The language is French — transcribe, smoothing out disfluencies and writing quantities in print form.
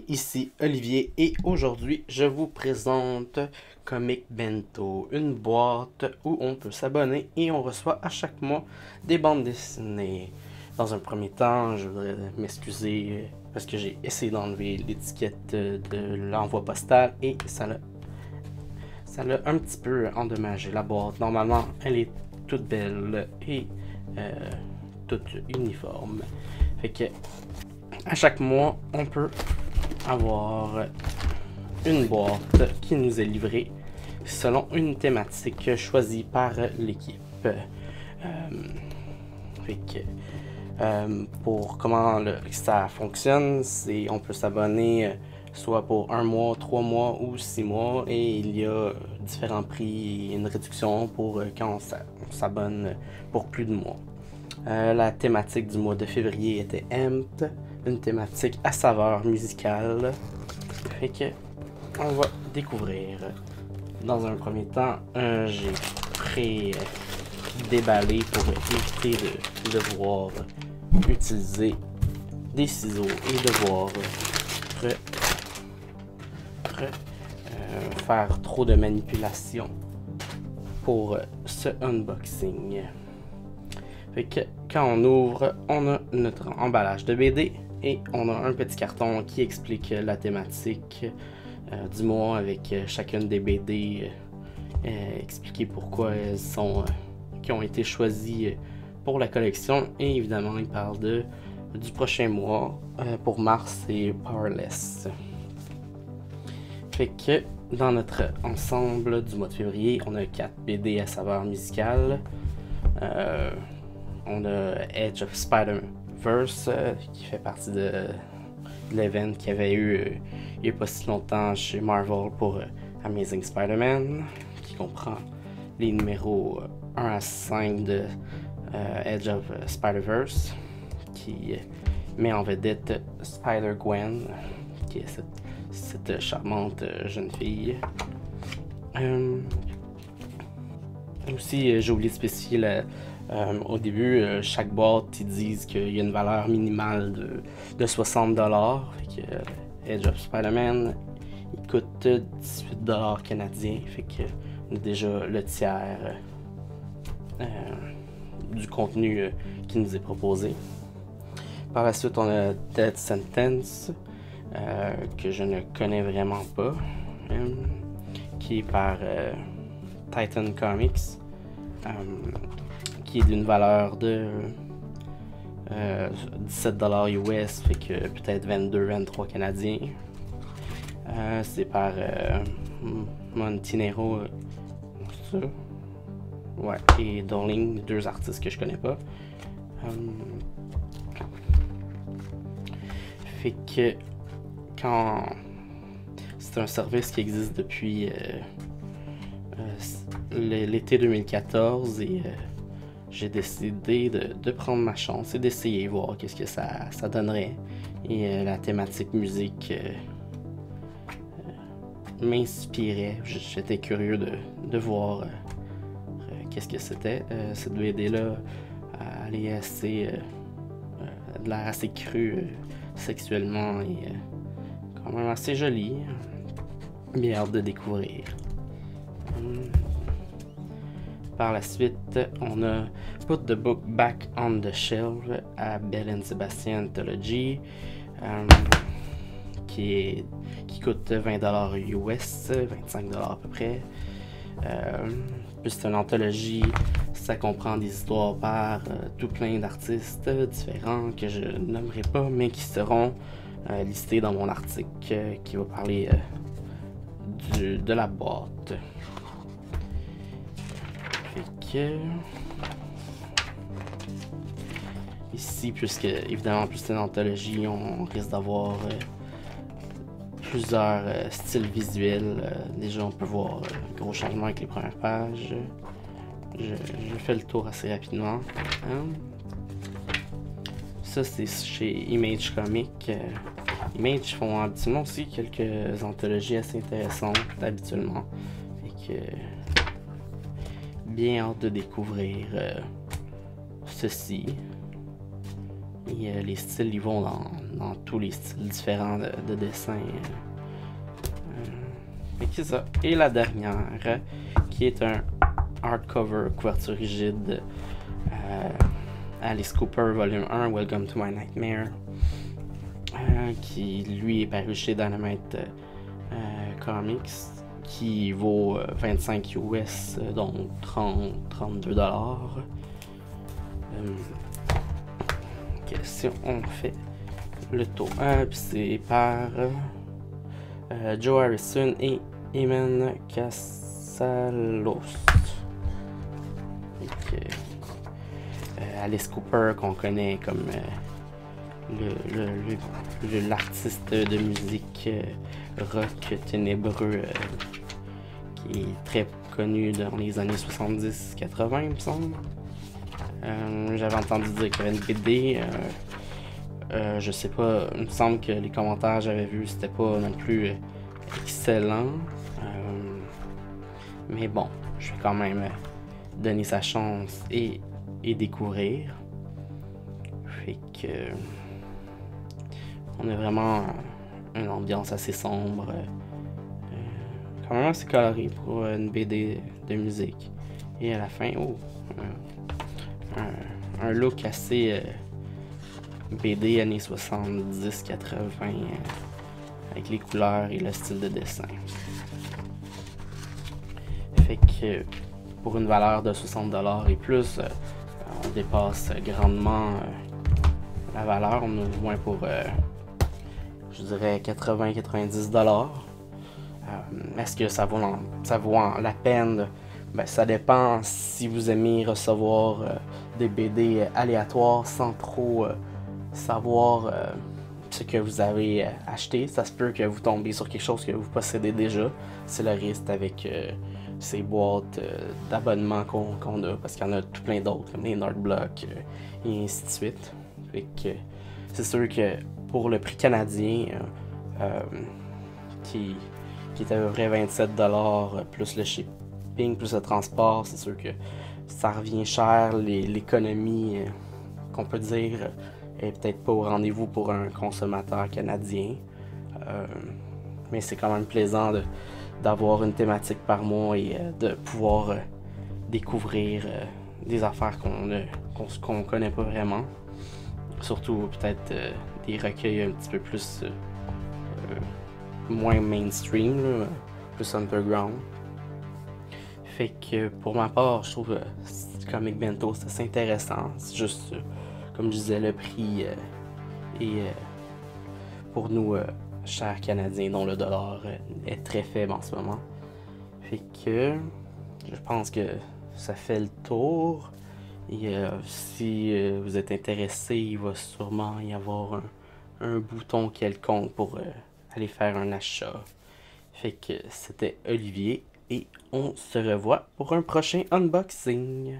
amis, ici Olivier et aujourd'hui je vous présente Comic Bento, une boîte où on peut s'abonner et on reçoit à chaque mois des bandes dessinées. Dans un premier temps, je voudrais m'excuser parce que j'ai essayé d'enlever l'étiquette de l'envoi postal et ça l'a un petit peu endommagé la boîte. Normalement, elle est toute belle et toute uniforme. Fait que à chaque mois, on peut avoir une boîte qui nous est livrée selon une thématique choisie par l'équipe. Pour comment ça fonctionne, c'est on peut s'abonner soit pour 1 mois, 3 mois ou 6 mois et il y a différents prix et une réduction pour quand on s'abonne pour plus de mois. La thématique du mois de février était Amped, une thématique à saveur musicale. Fait que on va découvrir. Dans un premier temps, j'ai pré-déballé pour éviter de devoir utiliser des ciseaux et devoir faire trop de manipulations pour ce unboxing. Fait que quand on ouvre, on a notre emballage de BD et on a un petit carton qui explique la thématique du mois avec chacune des BD, expliquer pourquoi elles sont qui ont été choisies pour la collection et évidemment il parle du prochain mois. Pour mars, c'est Powerless. Fait que dans notre ensemble du mois de février, on a 4 BD à saveur musicale. On a Edge of Spider-Verse qui fait partie de l'event qu'il y avait eu il n'y a pas si longtemps chez Marvel pour Amazing Spider-Man, qui comprend les numéros 1 à 5 de Edge of Spider-Verse, qui met en vedette Spider-Gwen, qui est cette charmante jeune fille. Aussi, j'ai oublié de spécifier au début, chaque boîte, ils disent qu'il y a une valeur minimale de 60$. Fait que Edge of Spider-Man, il coûte 18$ canadiens. Fait que on a déjà le tiers du contenu qui nous est proposé. Par la suite, on a Death Sentence, que je ne connais vraiment pas, qui est par Titan Comics. Qui est d'une valeur de 17$ US, fait que peut-être 22-23$ canadiens. C'est par Montinero, ouais, et Darling, 2 artistes que je connais pas. Fait que quand c'est un service qui existe depuis l'été 2014 et j'ai décidé de prendre ma chance et d'essayer voir qu'est-ce que ça donnerait. Et la thématique musique m'inspirait. J'étais curieux de voir qu'est-ce que c'était. Cette BD-là, elle est de l'air assez crue sexuellement et quand même assez jolie. Bien hâte de découvrir. Par la suite, on a Put the Book Back on the Shelf à Bell & Sebastian Anthology, qui coûte 20$ US, 25$ à peu près. Puis c'est une anthologie, ça comprend des histoires par tout plein d'artistes différents que je nommerai pas, mais qui seront listés dans mon article qui va parler de la boîte. Ici, puisque évidemment plus c'est une anthologie, on risque d'avoir plusieurs styles visuels. Déjà on peut voir gros changement avec les premières pages. Je fais le tour assez rapidement. Ça c'est chez Image Comics. Image font habituellement aussi quelques anthologies assez intéressantes habituellement. Fait que bien hâte de découvrir ceci. Et les styles, ils vont dans tous les styles différents de dessin. Et c'est ça. Et la dernière, qui est un hardcover couverture rigide, Alice Cooper volume 1, Welcome to My Nightmare, qui lui est paru chez Dynamite Comics, qui vaut 25 US, donc 30-32 dollars. Si on fait le tour, puis c'est par Joe Harrison et Eman Casalos. Alice Cooper, qu'on connaît comme l'artiste de musique rock ténébreux, qui est très connu dans les années 70-80, il me semble. J'avais entendu dire qu'il y avait une BD. Je sais pas, il me semble que les commentaires que j'avais vus, c'était pas non plus excellent. Mais bon, je vais quand même donner sa chance et découvrir. Fait que on a vraiment une ambiance assez sombre, quand même assez colorée pour une BD de musique. Et à la fin, un look assez BD années 70-80, avec les couleurs et le style de dessin. Fait que pour une valeur de 60$ et plus, on dépasse grandement la valeur. On est au moins pour, je dirais, 80-90$. Est-ce que ça vaut la peine? Ben, ça dépend si vous aimez recevoir des BD aléatoires sans trop savoir ce que vous avez acheté. Ça se peut que vous tombiez sur quelque chose que vous possédez déjà. C'est le risque avec ces boîtes d'abonnement qu'on a, parce qu'il y en a tout plein d'autres, comme les Nordblock et ainsi de suite. Fait que c'est sûr que pour le prix canadien, qui est à peu près 27$, plus le shipping, plus le transport, c'est sûr que ça revient cher. L'économie, qu'on peut dire, est peut-être pas au rendez-vous pour un consommateur canadien. Mais c'est quand même plaisant d'avoir une thématique par mois et de pouvoir découvrir des affaires qu'on connaît pas vraiment. Surtout peut-être des recueils un petit peu plus moins mainstream, là, plus underground. Fait que pour ma part, je trouve Comic Bento c'est assez intéressant. C'est juste, comme je disais, le prix est pour nous, chers Canadiens, dont le dollar est très faible en ce moment. Fait que je pense que ça fait le tour. Et si vous êtes intéressé, il va sûrement y avoir un bouton quelconque pour aller faire un achat. Fait que c'était Olivier et on se revoit pour un prochain unboxing.